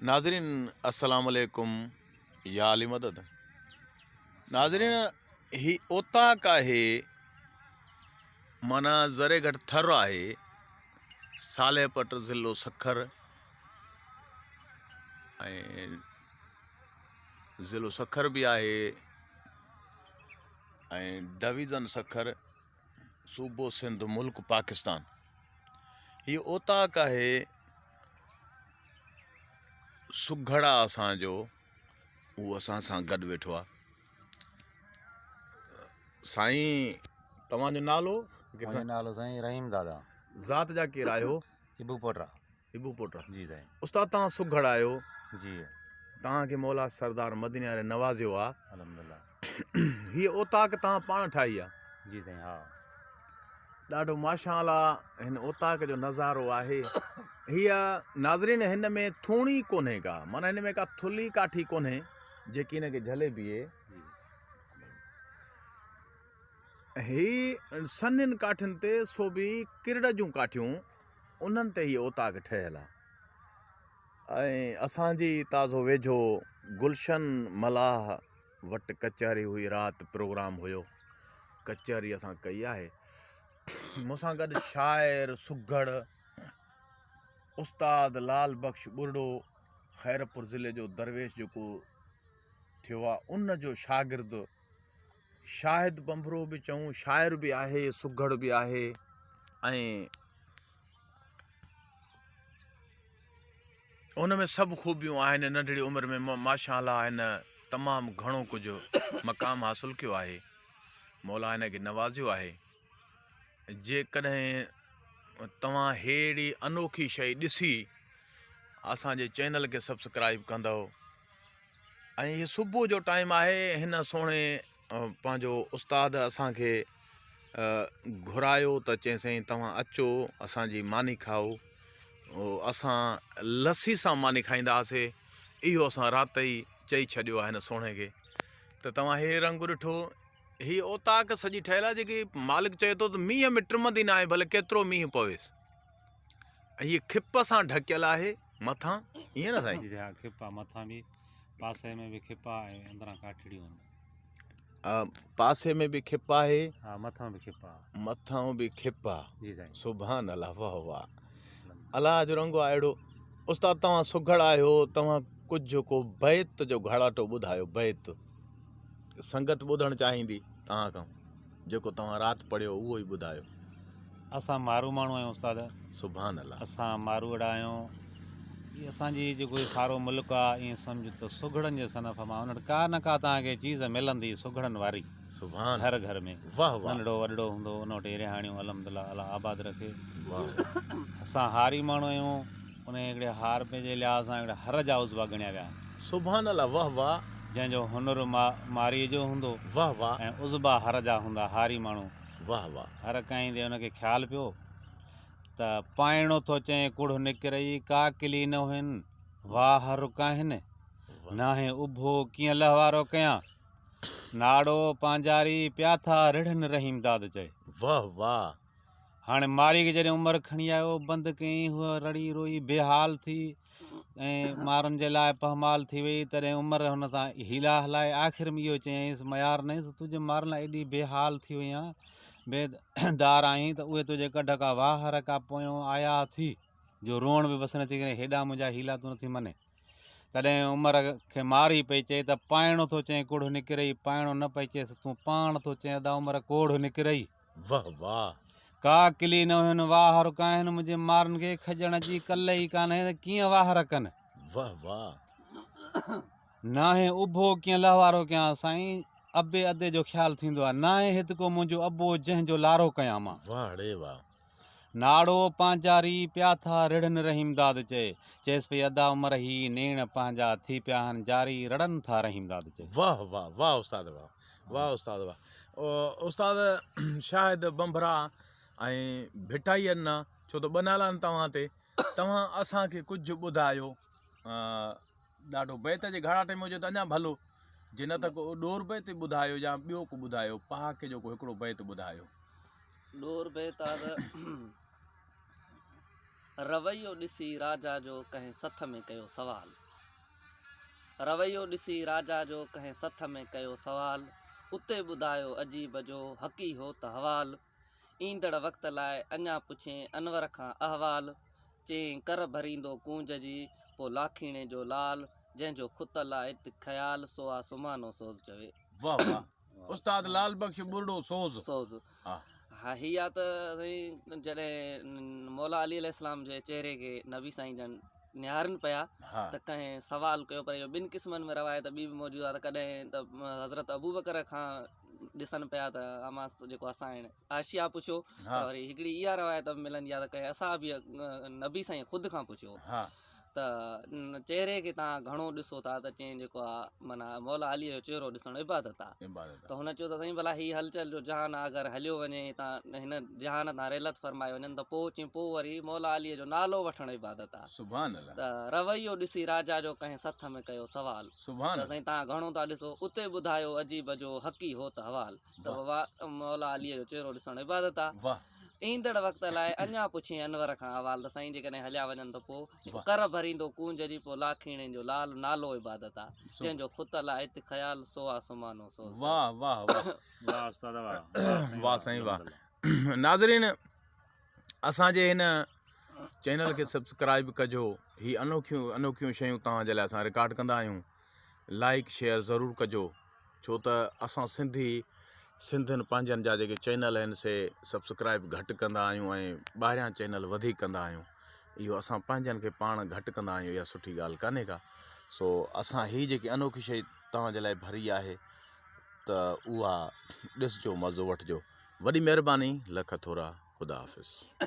नाज़रीन अस्सलाम वालेकुम या अली मदद। नाज़रीन ही ओताक आहे माना ज़रे घट थर आहे सालेपट ज़िलो सखर ऐं ज़िलो सखर भी आहे ऐं डिवीज़न सखर सूबो सिंध मुल्क पाकिस्तान। ही ओताक आहे सुघड़ा असांजो उहो असां सां गॾु वेठो आहे। साईं तव्हांजो नालो मुंहिंजो नालो साईं रहीम दादा ज़ात जा केरु आहियो? इबू पोटरा। इबू पुट। जी साईं। उस्ताद तव्हां सुघड़ आहियो, जी तव्हांखे मौला सरदार मदीने वारे नवाज़ियो आहे। अल्हम्दुलिल्लाह। हीअ ओताक तव्हां पाण ठाही आहे। जी साईं। हा ॾाढो माशाअल्लाह हिन ओताक जो नज़ारो आहे। हीअ नाज़रीन हिन में थूणी कोन्हे का, माना हिन में का थुली काठी कोन्हे जेकी हिनखे झले बीहे। ही सन्हनि काठियुनि ते सो बि किरड़ जूं काठियूं उन्हनि ते ही ओताक ठहियलु आहे। ऐं असांजी ताज़ो वेझो गुलशन मलाह वटि कचहरी हुई, राति प्रोग्राम हुयो, कचहरी असां कई आहे। मूंसां गॾु शाइर सुघड़ उस्ताद लाल बख्श बुर्डो खैरपुर ज़िले जो दरवेश जेको थियो आहे उन जो शागिर्द शाहिद बंबरो बि चऊं, शाइर बि आहे, सुघड़ बि आहे। ऐं उन में सभु ख़ूबियूं आहिनि। नंढड़ी उमिरि में माशाअल्लाह हिन तमामु घणो कुझु मक़ाम हासिलु कयो आहे, मौला हिन खे नवाज़ियो आहे। जेकॾहिं तव्हां अहिड़ी अनोखी शइ ॾिसी असांजे चैनल खे सब्सक्राइब कंदव। ऐं हीअ सुबुह जो टाइम आहे, हिन सुहिणे पंहिंजो उस्ताद असांखे घुरायो त चईं तव्हां अचो असांजी मानी खाओ। असां लस्सी सां मानी खाईंदा हुआसीं, इहो असां राति ई चई छॾियो आहे हिन सुहिणे खे। त तव्हां हे रंग ॾिठो, ही ओताक सॼी ठहियलु आहे जेकी मालिक चए थो त मींहं में टिमंदी न आहे, भले केतिरो मींहुं पवेसि। ऐं हीअ खिप सां ढकियल आहे मथां, ईअं न साईं? जी हा, खिपा मथां बि, पासे में बि खिपा ऐं अंदरां काठड़ियूं आहिनि। पासे में बि खिप आहे, हा मथां बि खिपा, मथां बि खिप आहे। जी साईं। सुभान अल्लाह, वाह वाह, अलाह जो रंगो आहे अहिड़ो। उस्ताद तव्हां सुघड़ आहियो, तव्हां कुझु को बैत जो घराटो ॿुधायो। बैत संगत ॿुधणु चाहींदी तव्हां खां, जेको तव्हां राति पढ़ियो उहो ई ॿुधायो। असां मारू माण्हू आहियूं उस्ताद। सुभान अल्लाह। असां मारूअड़ा आहियूं। हीअ असांजी जेको सारो मुल्क आहे, ईअं सम्झ त सुघड़नि जे सनफ़ मां उन वटि का न का तव्हांखे चीज़ मिलंदी सुघड़नि वारी। सुभान, घर घर में वाह वाह, नंढड़ो वॾड़ो हूंदो उन वटि रिहाणियूं अल्हम्दुलिल्लाह, अल्लाह आबाद रखे। वाह। असां हारी माण्हू आहियूं, उन हिकिड़े हार पंहिंजे लिहाज़ सां हिकिड़े हर जा उज़वा ॻणिया विया आहिनि। सुभान अल्लाह, वाह वाह, जंहिंजो हुनुर मारीअ जो हूंदो वाह वाह, ऐं उज़बा हर जा हूंदा हारी माण्हू। वाह वाह। हर कंहिं ते हुनखे ख़्यालु पियो त पाइणो थो चए कुड़ निकिरई, का किली न हुअनि वाह रुकाहिनि, नाहे उभो कीअं लहवारो कयां, नाड़ो पांजारी पिया था रिढ़नि रहीम दाद चए। वाह वाह। हाणे मारी खे जॾहिं उमिरि खणी आयो, बंदि कयईं, हूअ रड़ी रोई बेहाल थी ऐं मारनि जे लाइ पहमाल थी वई। तॾहिं उमिरि हुन सां हीला हलाए आख़िर में इहो चयईंसि, मयार नईंसि तुंहिंजे मारनि लाइ एॾी बेहाल थी वई आहियां, बेदार आहीं त उहे तुंहिंजे कढ का वाहर का पोयों आया थी, जो रोअण बि बसि नथी करे, हेॾा मुंहिंजा हीला तूं नथी मने। तॾहिं उमिरि खे मारी पई चए त पाइणो थो चए कुड़ निकिरई, पाइणो न पई चएसि तूं पाण थो चए अदा उमिरि कोढ़ निकिरई। वाह वाह। का किली न हुअनि वाह रुकाहिनि, मुंहिंजे मारनि खे खजण जी कल ई कान्हे त कीअं वाह रखनि। वाह वाह। नाहे उभो कीअं लहवारो कयां, साईं अबे अदे जो ख़्यालु थींदो आहे, नाहे हिते को मुंहिंजो अबो जंहिंजो लारो कयां मां। वाह रे वाह। नाड़ो पांजारी पिया था रिढ़नि रहीम दाद चए, चएसि पई अदा उमिरि ही नेण पंहिंजा थी पिया आहिनि जारी, रड़नि था रहीम दाद चए। वाह वाह वाह उस्ताद, वाह वाह उस्ताद, वाह। उस्ताद शाहिद बंबरा ऐं भिटाई न, छो त बनाला आहिनि तव्हां ते, तव्हां असांखे कुझु ॿुधायो। ॾाढो बैत जे घराटे में हुजे त अञा भलो, जे न त को ॾोर बैत ॿुधायो या ॿियो को ॿुधायो, पहाके जो को हिकिड़ो बैत ॿुधायो। ॾोर बैत आहे त रवैयो ॾिसी राजा जो कंहिं सथ में कयो सवाल, रवैयो ॾिसी राजा जो कंहिं सथ में कयो सवाल, उते ॿुधायो अजीब जो हक़ी हो त हवाल। ईंदड़ वक़्त लाइ अञा पुछे अनवर खां अहवाल, चयईं कर भरींदो कूंज जी पोइ लाखीणे जो लाल, जंहिंजो खुतल आहे इत ख़्याल सो आहे सुमानो सोज़ चवे। वाह वाह उस्ताद लाल बख्श बुर्डो सोज़। सोज़ हा हा हीअ त साईं जॾहिं मौला अली अलैहिस्सलाम जे चेहरे खे नबी साईं जन निहारनि पिया हा त कंहिं सवाल कयो, पर इहो ॿिनि क़िस्मनि में रवायत ॿी बि मौजूदु आहे। त कॾहिं त हज़रत अबू बकर खां ॾिसनि पिया त अमास जेको असां आहिनि आशिया पुछियो, हा पर वरी हिकिड़ी इहा रवायत बि मिलंदी आहे त कंहिं असां बि नबी साईं ख़ुदि खां पुछियो हा त चेहरे खे तव्हां घणो ॾिसो था, त चईं जेको आहे माना मौला अलीअ जो चहिरो ॾिसणु इबादत आहे। इबादत त हुन चयो त साईं भला हीअ हलचल जो जहान आहे, अगरि हलियो वञे तव्हां हिन जहान तां रेलत फरमाए वञनि त पोइ चई पोइ वरी मौला अलीअ जो नालो वठणु इबादत आहे। सुभान अल्लाह त रवैयो ॾिसी राजा जो कंहिं सथ में कयो सवाल, सुभान त साईं तव्हां घणो था ॾिसो, उते ॿुधायो अजीब जो हक़ी हो त हवाल, त मौला अलीअ जो चहिरो ॾिसणु इबादत आहे। वाह ईंदड़ वक़्त लाइ अञा पुछे अनवर खां अहवाल, त साईं जेकॾहिं हलिया वञनि त पोइ वाह। कर भरींदो कूंज जी पोइ लाखीणे जो लाल, नालो इबादत आहे, जंहिंजो खुतल आहे इत ख़्याल सो आहे सुमानो सोज़। वाह वाह वाह वाह उस्ताद वाह वाह साईं वाह। नाज़रीन असांजे हिन चैनल खे सब्सक्राइब कजो। ही अनोखियूं अनोखियूं शयूं तव्हांजे लाइ असां रिकॉर्ड कंदा आहियूं। लाइक शेयर ज़रूरु कजो, छो त असां सिंधियुनि पंहिंजनि जा जेके चैनल आहिनि से सब्सक्राइब घटि कंदा आहियूं ऐं ॿाहिरियां चैनल वधीक कंदा आहियूं। इहो असां पंहिंजनि खे पाण घटि कंदा आहियूं, इहा सुठी ॻाल्हि कान्हे का। सो असां हीअ जेकी अनोखी शइ तव्हांजे लाइ भरी आहे त उहा ॾिसजो, मज़ो वठिजो। वॾी महिरबानी, लख थोरा, ख़ुदा हाफ़िज़।